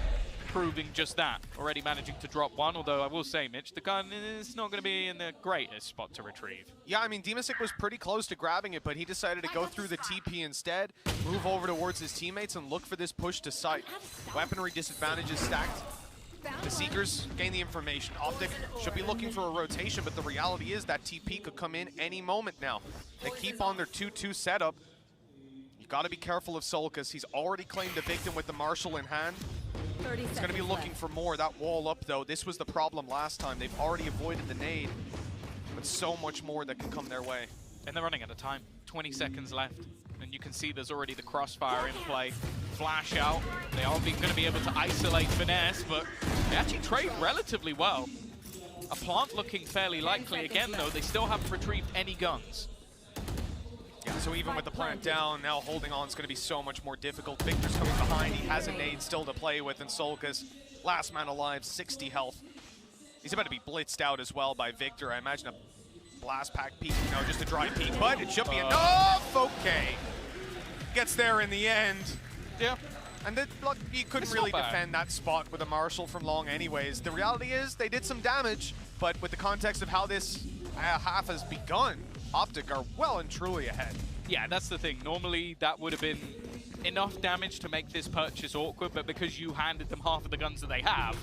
proving just that. Already managing to drop 1, although I will say, Mitch, the gun is not going to be in the greatest spot to retrieve. Yeah, I mean, Dimasic was pretty close to grabbing it, but he decided to go through the TP instead, move over towards his teammates, and look for this push to site. Weaponry disadvantages stacked. The Seekers gain the information. OpTic should be looking for a rotation, but the reality is that TP could come in any moment now. They keep on their 2-2 setup. You got to be careful of Solcus. He's already claimed a victim with the Marshal in hand. He's going to be looking for more. That wall up, though, this was the problem last time. They've already avoided the nade, but so much more that can come their way. And they're running out of time. 20 seconds left. And you can see there's already the crossfire in play. Flash out. They are going to be able to isolate Finesse, but they actually trade relatively well. A plant looking fairly likely. Again, though, they still haven't retrieved any guns. Yeah, so even with the plant down, now holding on is going to be so much more difficult. Victor's coming behind. He has a nade still to play with, and Solcus, last man alive, 60 health. He's about to be blitzed out as well by Victor. I imagine a blast pack peek, no, just a dry peek, but it should be enough. Okay. Gets there in the end. Yeah. And look, you couldn't really defend that spot with a Marshal from long anyways. The reality is they did some damage, but with the context of how this half has begun, OpTic are well and truly ahead. Yeah, that's the thing. Normally that would have been enough damage to make this purchase awkward, but because you handed them half of the guns that they have,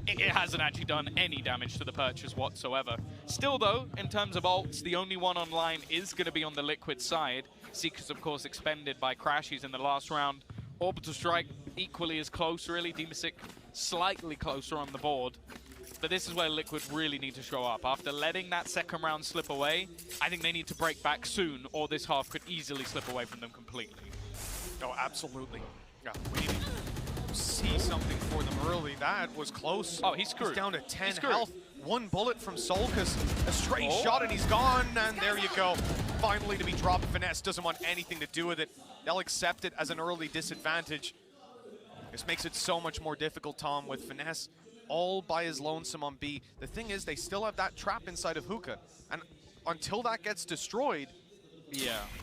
it hasn't actually done any damage to the purchase whatsoever. Still though, in terms of ults, the only one online is going to be on the Liquid side. Seekers, of course, expended by Crashies in the last round. Orbital Strike equally as close, really. Dimasic slightly closer on the board. But this is where Liquid really need to show up. After letting that second round slip away, I think they need to break back soon, or this half could easily slip away from them completely. Oh, absolutely. Yeah, we need to see something for them early. That was close. Oh, he's screwed. He's down to 10 health. 1 bullet from Solcus. A straight shot, and he's gone. And there you go. Finally to be dropped. Finesse doesn't want anything to do with it. They'll accept it as an early disadvantage. This makes it so much more difficult, Tom, with Finesse all by his lonesome on B. The thing is, they still have that trap inside of Hookah. And until that gets destroyed,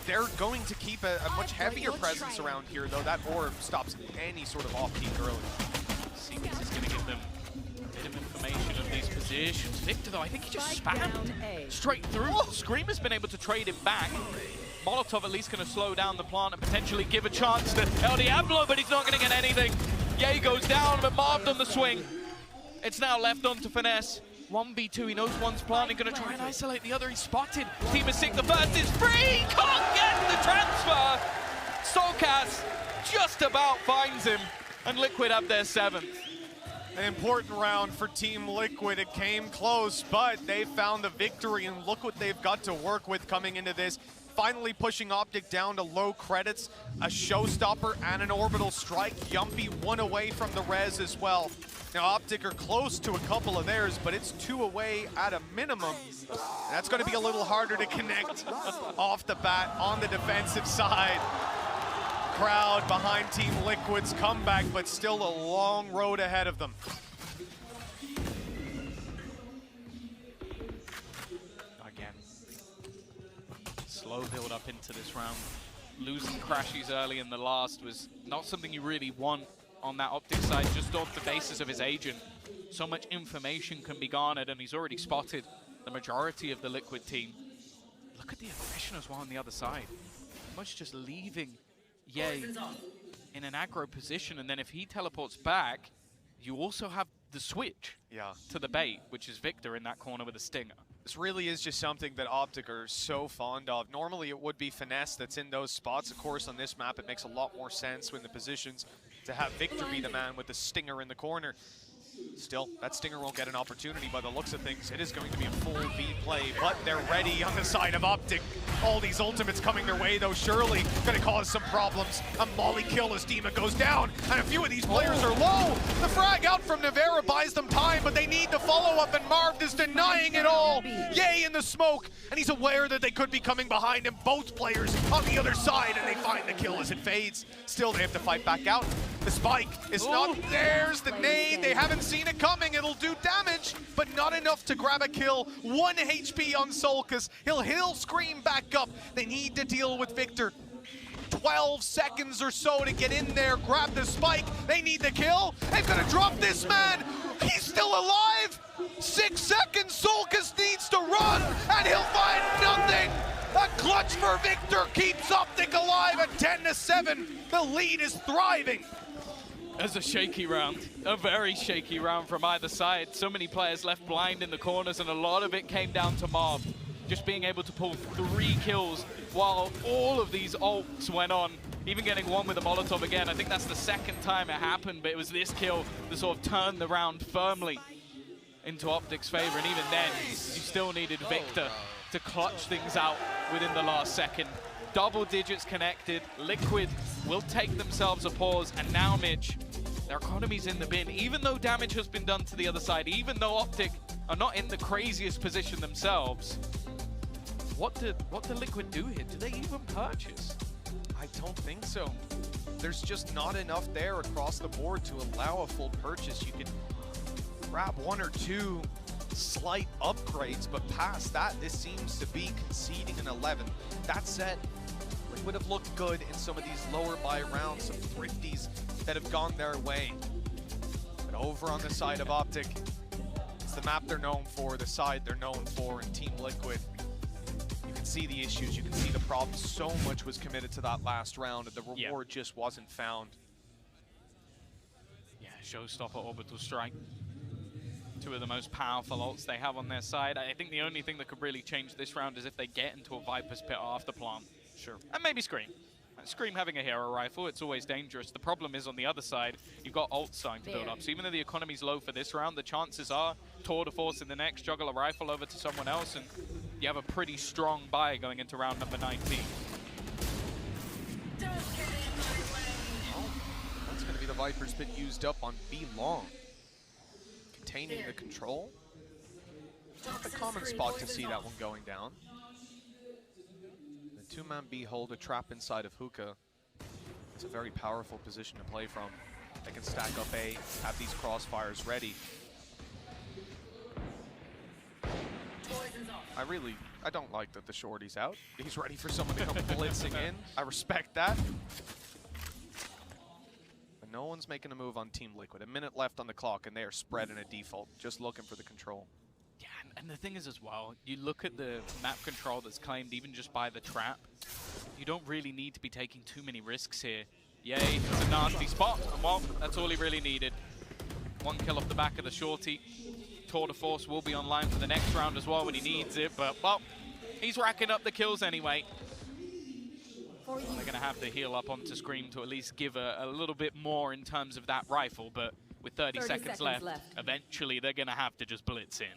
they're going to keep a much heavier presence around here, though that orb stops any sort of off-peak early. Seekers is going to give them a bit of information of these positions. Victor, though, I think he just spammed straight through. Screamer's been able to trade him back. Molotov at least going to slow down the plant and potentially give a chance to El Diablo, but he's not going to get anything. Ye goes down, but Marved on the swing. It's now left on to Finesse. 1v2, he knows one's planting, going to try and isolate the other. He's spotted. Team is sick, the first is free! Can't get the transfer! Solcas just about finds him, and Liquid have their 7th. An important round for Team Liquid. It came close, but they found the victory, and look what they've got to work with coming into this. Finally pushing OpTic down to low credits, a showstopper and an orbital strike. Yumpy 1 away from the res as well. Now OpTic are close to a couple of theirs, but it's 2 away at a minimum. That's going to be a little harder to connect off the bat on the defensive side. Crowd behind Team Liquid's comeback, but still a long road ahead of them. Again, slow build up into this round. Losing Crashies early in the last was not something you really want on that OpTic side, just off the basis of his agent. So much information can be garnered, and he's already spotted the majority of the Liquid team. Look at the aggression as well on the other side. Much just leaving Ye in an aggro position, and then if he teleports back, you also have the switch to the bait, which is Victor in that corner with a stinger. This really is just something that OpTic are so fond of. Normally it would be Finesse that's in those spots. Of course, on this map, it makes a lot more sense when the positions to have Victor be the man with the stinger in the corner. Still, that stinger won't get an opportunity by the looks of things. It is going to be a full V play, but they're ready on the side of OpTic. All these ultimates coming their way, though, surely going to cause some problems. A molly kill as Dima goes down, and a few of these players are low. The frag out from Nevera buys them time, but they need to follow up, and Marv is denying it all. Ye in the smoke, and he's aware that they could be coming behind him. Both players on the other side, and they find the kill as it fades. Still, they have to fight back out. The spike is not theirs. The nade, they haven't seen it coming. It'll do damage, but not enough to grab a kill. 1 HP on Solcas. He'll scream back up. They need to deal with Victor. 12 seconds or so to get in there, grab the spike. They need the kill. They've got to drop this man. He's still alive. 6 seconds. Solcas needs to run, and he'll find nothing. A clutch for Victor keeps OpTic alive at 10-7. The lead is thriving. As a shaky round, a very shaky round from either side. So many players left blind in the corners, and a lot of it came down to Marv. Just being able to pull 3 kills while all of these ults went on. Even getting one with a Molotov again. I think that's the 2nd time it happened, but it was this kill that sort of turned the round firmly into OpTic's favor. And even then, you still needed Victor to clutch things out within the last second. Double digits connected. Liquid will take themselves a pause, and now, Mitch, their economy's in the bin. Even though damage has been done to the other side, even though OpTic are not in the craziest position themselves, what do Liquid do here? Do they even purchase? I don't think so. There's just not enough there across the board to allow a full purchase. You could grab 1 or 2 slight upgrades, but past that, this seems to be conceding an 11. That said, it would have looked good in some of these lower buy rounds, some thrifties that have gone their way. But over on the side of OpTic, it's the map they're known for, the side they're known for, and Team Liquid. You can see the issues, you can see the problems. So much was committed to that last round, and the reward just wasn't found. Yeah, showstopper orbital strike. 2 of the most powerful ults they have on their side. I think the only thing that could really change this round is if they get into a Viper's Pit after plant. Sure. And maybe Scream. Scream having a hero rifle, it's always dangerous. The problem is on the other side, you've got ults starting to build up. So even though the economy's low for this round, the chances are tour de force in the next, juggle a rifle over to someone else, and you have a pretty strong buy going into round number 19. Oh, that's going to be the Viper's Pit used up on B long. Containing the control. Not the common spot to see that one going down. The 2-man B hold a trap inside of Hookah. It's a very powerful position to play from. They can stack up A, have these crossfires ready. I don't like that the shorty's out. He's ready for someone to come blitzing in. I respect that. No one's making a move on Team Liquid. A minute left on the clock, and they are spread in a default, just looking for the control. Yeah, And the thing is as well, you look at the map control that's claimed even just by the trap, you don't really need to be taking too many risks here. Yay, it's a nasty spot, and well, that's all he really needed. 1 kill off the back of the shorty. Tour de Force will be online for the next round as well when he needs it, but well, he's racking up the kills anyway. They're going to have to heal up onto Scream to at least give a little bit more in terms of that rifle, but with 30 seconds left, eventually they're going to have to just blitz in.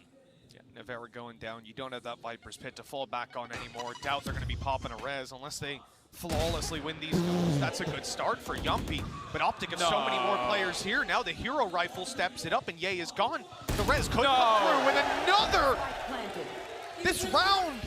Yeah, Nevera going down. You don't have that Viper's Pit to fall back on anymore. Doubt they're going to be popping a res unless they flawlessly win these duels. That's a good start for Yumpy, but OpTic have so many more players here. Now the hero rifle steps it up, and Ye is gone. The res could come through with another. This round,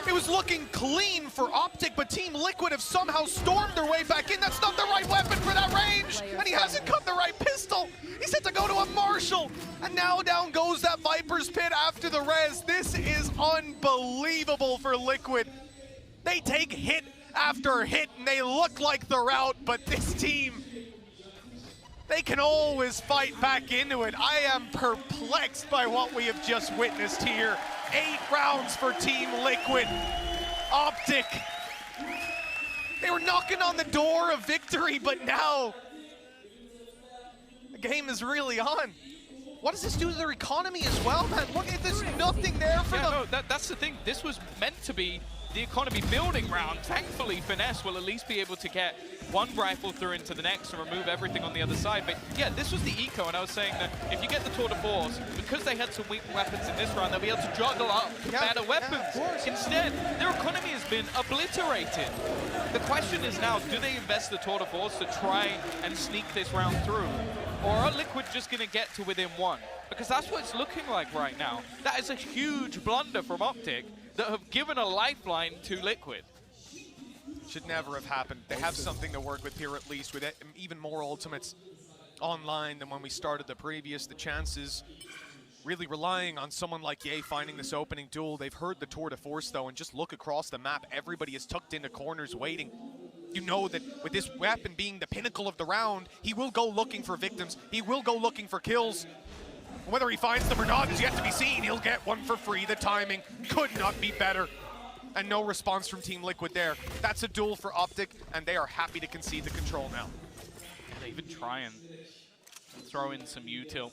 it was looking clean for OpTic, but Team Liquid have somehow stormed their way back in. That's not the right weapon for that range, and he hasn't got the right pistol. He's had to go to a Marshall, and now down goes that Viper's Pit after the res. This is unbelievable for Liquid. They take hit after hit, and they look like they're out, but this team, they can always fight back into it. I am perplexed by what we have just witnessed here. 8 rounds for Team Liquid. OpTic, they were knocking on the door of victory, but now the game is really on. What does this do to their economy as well, man? Look at this, nothing there for them. No, that's the thing. This was meant to be the economy building round. Thankfully, Finesse will at least be able to get 1 rifle through into the next and remove everything on the other side. But yeah, this was the eco, and I was saying that if you get the Tour de Force, because they had some weak weapons in this round, they'll be able to juggle up better weapons. Instead, their economy has been obliterated. The question is now, do they invest the Tour de Force to try and sneak this round through? Or are Liquid just going to get to within 1? Because that's what it's looking like right now. That is a huge blunder from OpTic that have given a lifeline to Liquid. Should never have happened. They have something to work with here at least, with even more ultimates online than when we started the previous. The chances really relying on someone like Ye finding this opening duel. They've heard the Tour de Force though, and just look across the map. Everybody is tucked into corners waiting. You know that with this weapon being the pinnacle of the round, he will go looking for victims. He will go looking for kills. Whether he finds them or not is yet to be seen. He'll get one for free. The timing could not be better. And no response from Team Liquid there. That's a duel for OpTic, and they are happy to concede the control now. They even try and throw in some util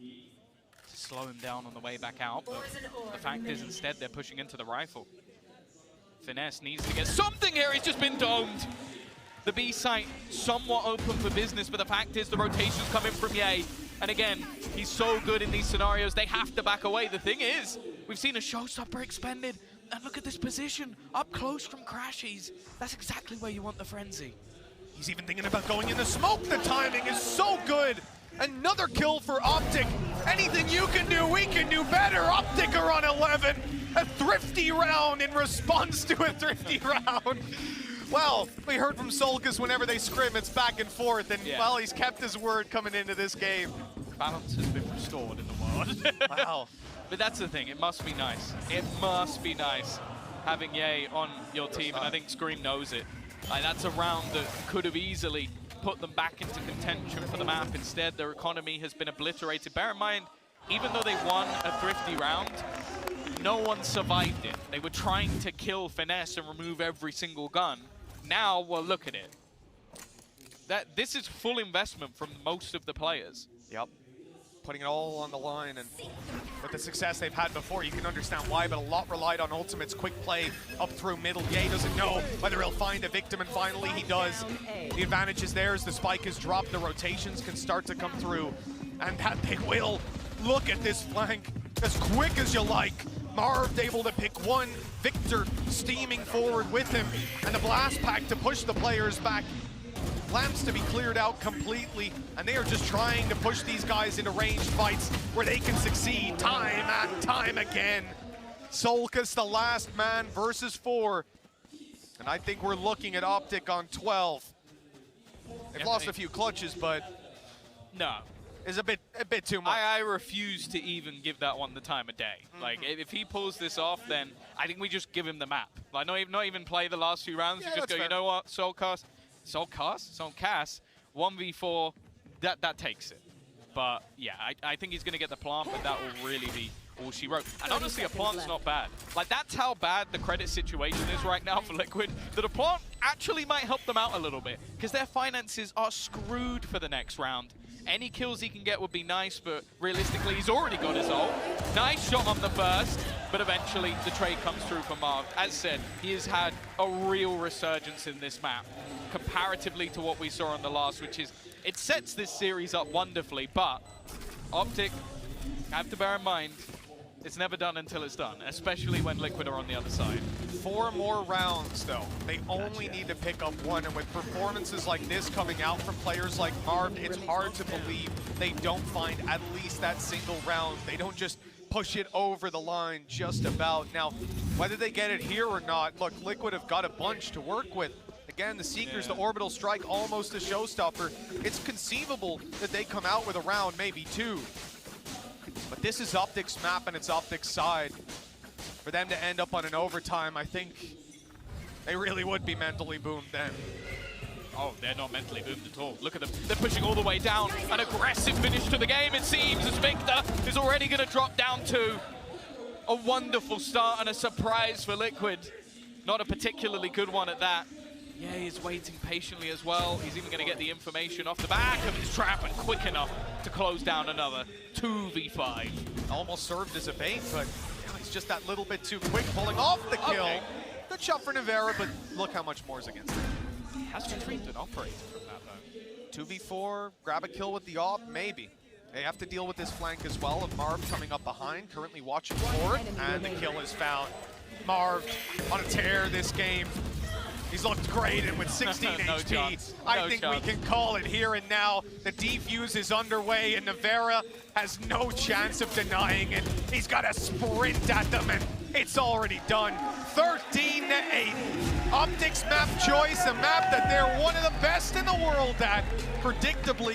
to slow him down on the way back out, but the fact is instead they're pushing into the rifle. Finesse needs to get something here. He's just been domed. The B site somewhat open for business, but the fact is the rotation's coming from Ye. And again, he's so good in these scenarios, they have to back away. The thing is, we've seen a showstopper expended, and look at this position, up close from Crashies. That's exactly where you want the frenzy. He's even thinking about going in the smoke. The timing is so good. Another kill for OpTic. Anything you can do, we can do better. OpTic are on 11. A thrifty round in response to a thrifty round. Well, we heard from Solkis whenever they scrim, it's back and forth, and well, he's kept his word coming into this game. Balance has been restored in the world. Wow. But that's the thing, it must be nice. It must be nice having Ye on your team, and I think Scream knows it. Like, that's a round that could have easily put them back into contention for the map. Instead, their economy has been obliterated. Bear in mind, even though they won a thrifty round, no one survived it. They were trying to kill Finesse and remove every single gun. Now, well, look at it. This is full investment from most of the players. Yep. Putting it all on the line, and with the success they've had before, you can understand why, but a lot relied on ultimates. Quick play up through middle. Ye doesn't know whether he'll find a victim, and finally he does. The advantage is theirs. The spike is dropped. The rotations can start to come through, and that they will. Look at this flank. As quick as you like. Marv able to pick one. Victor steaming forward with him, and the blast pack to push the players back. Lamps to be cleared out completely, and they are just trying to push these guys into ranged fights where they can succeed time and time again. Solkis, the last man versus 4, and I think we're looking at OpTic on 12. They've lost a few clutches, but no. Is a bit too much. I refuse to even give that one the time of day. Like, if he pulls this off, then I think we just give him the map. Like, not even play the last few rounds. Yeah, you just go, fair. you know what, Soulcast, 1v4, that takes it. But yeah, I think he's going to get the plant, but that will really be all she wrote. And honestly, a plant's not bad. Like, that's how bad the credit situation is right now for Liquid, that a plant actually might help them out a little bit, because their finances are screwed for the next round. Any kills he can get would be nice, but realistically, he's already got his ult. Nice shot on the first, but eventually the trade comes through for Marv. As said, he has had a real resurgence in this map, comparatively to what we saw on the last, which is, it sets this series up wonderfully, but OpTic, have to bear in mind, it's never done until it's done, especially when Liquid are on the other side. 4 more rounds, though. They only need to pick up 1, and with performances like this coming out from players like Marv, it's hard to believe they don't find at least that single round. They don't just push it over the line just about. Now, whether they get it here or not, look, Liquid have got a bunch to work with. Again, the Seekers, the Orbital Strike, almost a showstopper. It's conceivable that they come out with a round, maybe 2. But this is OpTic's map, and it's OpTic's side. For them to end up on an overtime, I think they really would be mentally boomed then. Oh, they're not mentally boomed at all. Look at them. They're pushing all the way down. An aggressive finish to the game, it seems, as Victor is already going to drop down to a wonderful start and a surprise for Liquid. Not a particularly good one at that. Yeah, he's waiting patiently as well. He's even going to get the information off the back of his trap, and quick enough to close down another 2v5. Almost served as a bait, but he's just that little bit too quick, pulling off the kill. Okay. Good shot for Navera, but look how much more is against him. Has retrieved an operator from that, though. 2v4, grab a kill with the op, maybe. They have to deal with this flank as well of Marv coming up behind, currently watching for it, and the kill is found. Marv on a tear this game. He's looked great, and with 16 No HP, chance. I think we can call it here and now. The defuse is underway, and Navera has no chance of denying it. He's got to sprint at them, and it's already done. 13-8. OpTic's map choice, a map that they're one of the best in the world at, predictably.